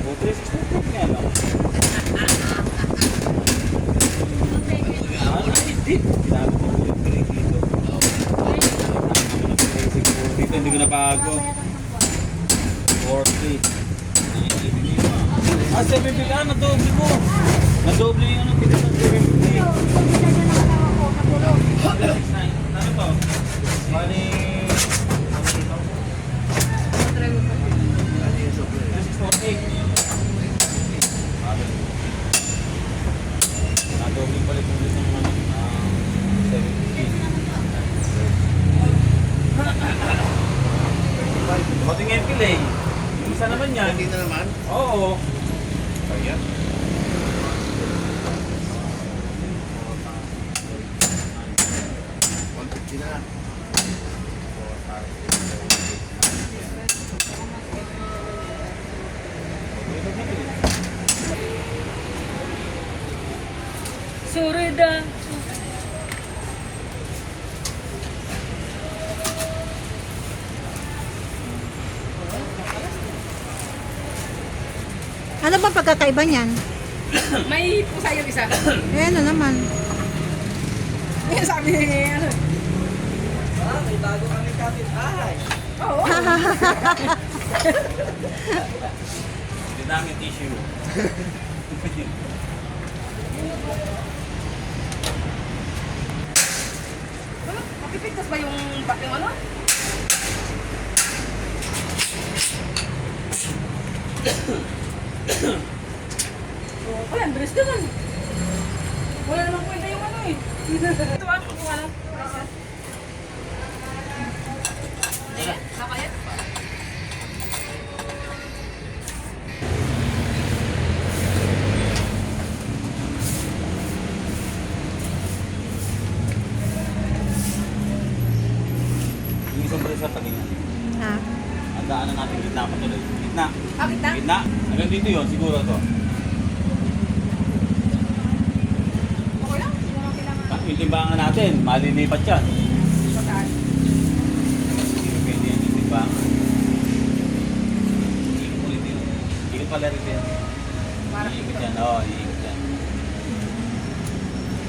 O, 360 nga lang. Hindi. Sabi ko yung break dito. Dito hindi ko nabago. 40. Ah, 750. Ah, nadoble ko. Nadoble yung ano, dito ng 750. Ano to? Bali... 368. Nadoble pala kung dito ng 750. Konting empil eh. Yung isa naman yan. Hindi na naman? Oo. Kaya? $150 na lang. Surida. Ano ba pagkakaiba niyan? May pusa yung isa. Eh, ano naman? Yung sabi ni ano. May bago kami kapit-bahay. Oo. Hindi namin tissue. Ano? Mapipigtas ba yung ano? Oh, kaya bilis naman. Wala namang kwenta yung ano eh. Ito ano kung ano. Nakayat? Yung isang presa pag ganyan. Ha? Ang daanan natin gitna pa tuloy. Gitna. Bakit na? Gitna. Hanggang dito yun, siguro to. Okay lang. Hindi mo kailangan. Yung timbangan natin, malilipat yan. Saan? Pwede yan yung timbangan. Iikot ulit yun. Iikot pala rin yan. Iikot yan, oo, iikot yan.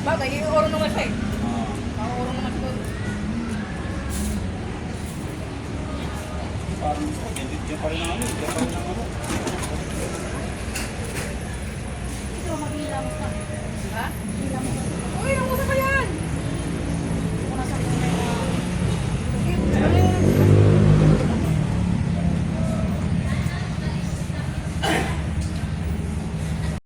Bagay, iorong naman siya eh. Oo. Iorong naman siguro. Parang, yan pa rin ang ano, yan pa rin ang ano.